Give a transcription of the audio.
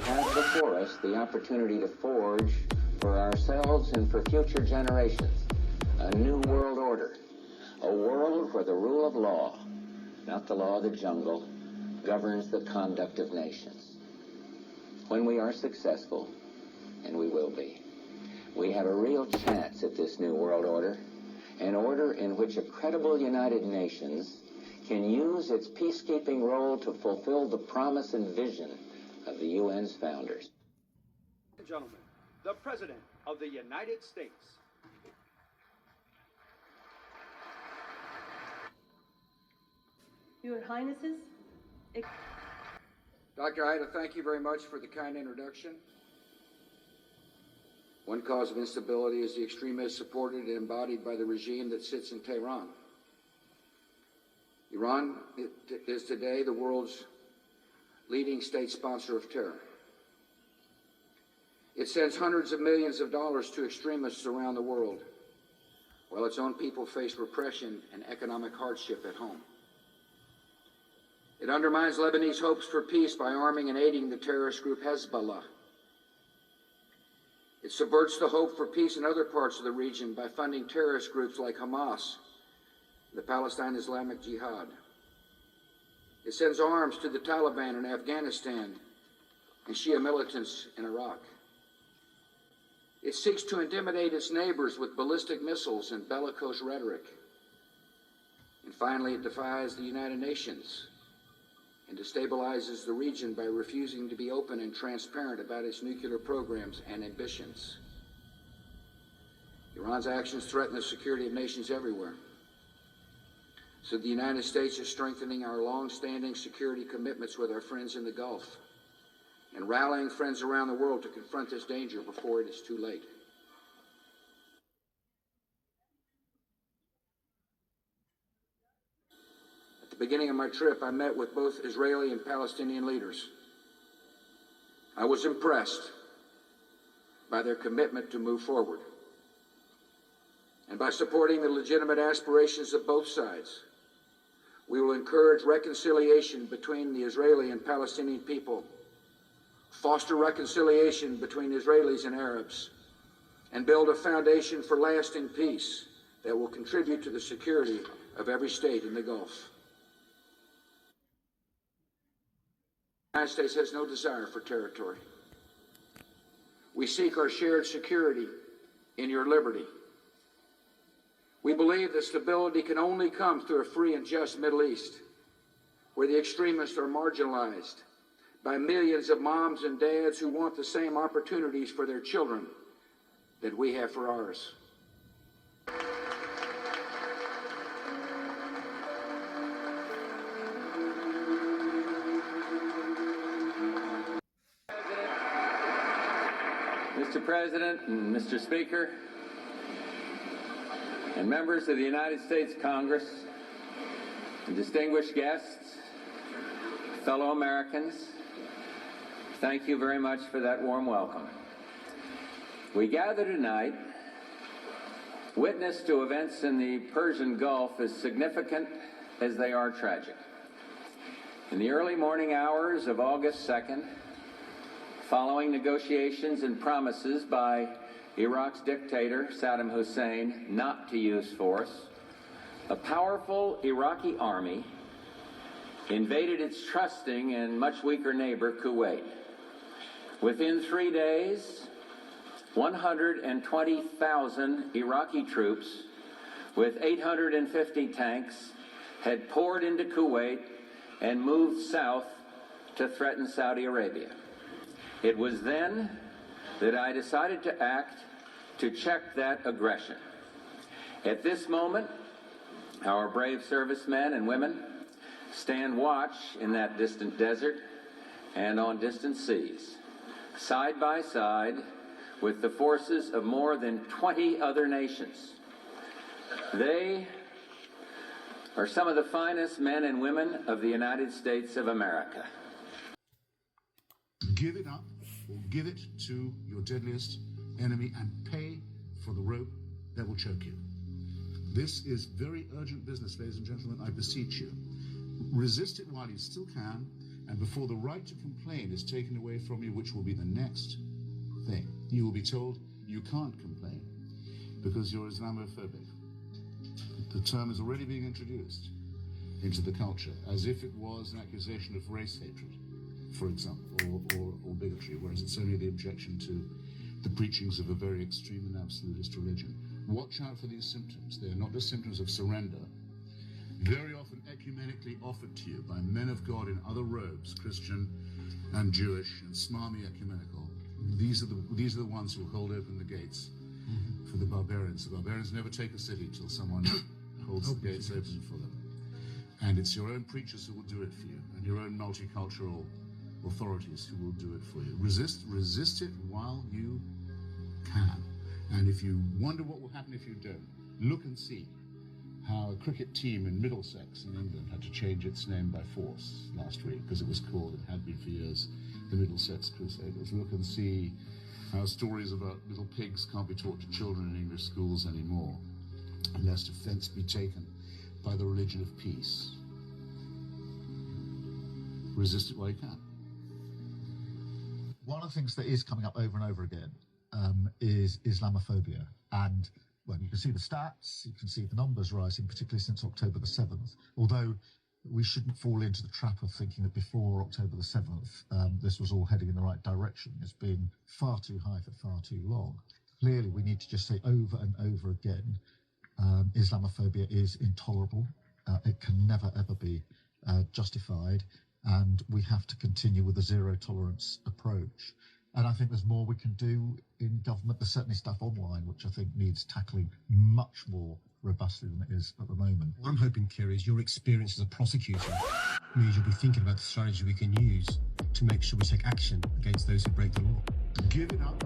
have before us the opportunity to forge for ourselves and for future generations a new world order, a world where the rule of law, not the law of the jungle, governs the conduct of nations. When we are successful, and we will be, we have a real chance at this new world order, an order in which a credible United Nations can use its peacekeeping role to fulfill the promise and vision of the UN's founders. Gentlemen, the President of the United States. Your Highnesses. Dr. Ida, thank you very much for the kind introduction. One cause of instability is the extremists supported and embodied by the regime that sits in Tehran. Iran is today the world's leading state sponsor of terror. It sends hundreds of millions of dollars to extremists around the world, while its own people face repression and economic hardship at home. It undermines Lebanese hopes for peace by arming and aiding the terrorist group Hezbollah. It subverts the hope for peace in other parts of the region by funding terrorist groups like Hamas, the Palestine Islamic Jihad. It sends arms to the Taliban in Afghanistan and Shia militants in Iraq. It seeks to intimidate its neighbors with ballistic missiles and bellicose rhetoric. And finally, it defies the United Nations and destabilizes the region by refusing to be open and transparent about its nuclear programs and ambitions. Iran's actions threaten the security of nations everywhere. So the United States is strengthening our long-standing security commitments with our friends in the Gulf and rallying friends around the world to confront this danger before it is too late. At the beginning of my trip, I met with both Israeli and Palestinian leaders. I was impressed by their commitment to move forward and by supporting the legitimate aspirations of both sides. We will encourage reconciliation between the Israeli and Palestinian people, foster reconciliation between Israelis and Arabs, and build a foundation for lasting peace that will contribute to the security of every state in the Gulf. The United States has no desire for territory. We seek our shared security in your liberty. We believe that stability can only come through a free and just Middle East, where the extremists are marginalized by millions of moms and dads who want the same opportunities for their children that we have for ours. Mr. President and Mr. Speaker, and members of the United States Congress, and distinguished guests, fellow Americans, thank you very much for that warm welcome. We gather tonight, witness to events in the Persian Gulf as significant as they are tragic. In the early morning hours of August 2nd, following negotiations and promises by Iraq's dictator, Saddam Hussein, not to use force, a powerful Iraqi army invaded its trusting and much weaker neighbor, Kuwait. Within 3 days, 120,000 Iraqi troops with 850 tanks had poured into Kuwait and moved south to threaten Saudi Arabia. It was then that I decided to act to check that aggression. At this moment, our brave servicemen and women stand watch in that distant desert and on distant seas, side by side with the forces of more than 20 other nations. They are some of the finest men and women of the United States of America. Give it up or give it to your deadliest enemy and pay for the rope that will choke you. This is very urgent business, ladies and gentlemen. I beseech you. Resist it while you still can, And before the right to complain is taken away from you, which will be the next thing, you will be told you can't complain because you're Islamophobic. The term is already being introduced into the culture as if it was an accusation of race hatred, for example, or bigotry, whereas it's only the objection to the preachings of a very extreme and absolutist religion. Watch out for these symptoms. They are not just symptoms of surrender, very often ecumenically offered to you by men of God in other robes, Christian and Jewish and smarmy ecumenical. These are the ones who hold open the gates for the barbarians. The barbarians never take a city till someone holds the gates open for them. And it's your own preachers who will do it for you, and your own multicultural authorities who will do it for you. Resist it while you can. And if you wonder what will happen if you don't, look and see how a cricket team in Middlesex in England had to change its name by force last week because it was called, and had been for years, the Middlesex Crusaders. Look and see how stories about little pigs can't be taught to children in English schools anymore, lest offense be taken by the religion of peace. Resist it while you can. One of the things that is coming up over and over again is Islamophobia. And, well, you can see the stats, you can see the numbers rising, particularly since October the 7th. Although we shouldn't fall into the trap of thinking that before October the 7th, this was all heading in the right direction. It's been far too high for far too long. Clearly, we need to just say over and over again, Islamophobia is intolerable. It can never, ever be justified. And we have to continue with a zero tolerance approach. And I think there's more we can do in government. There's certainly stuff online, which I think needs tackling much more robustly than it is at the moment. What I'm hoping, Kira, is your experience as a prosecutor means you'll be thinking about the strategy we can use to make sure we take action against those who break the law. Give it up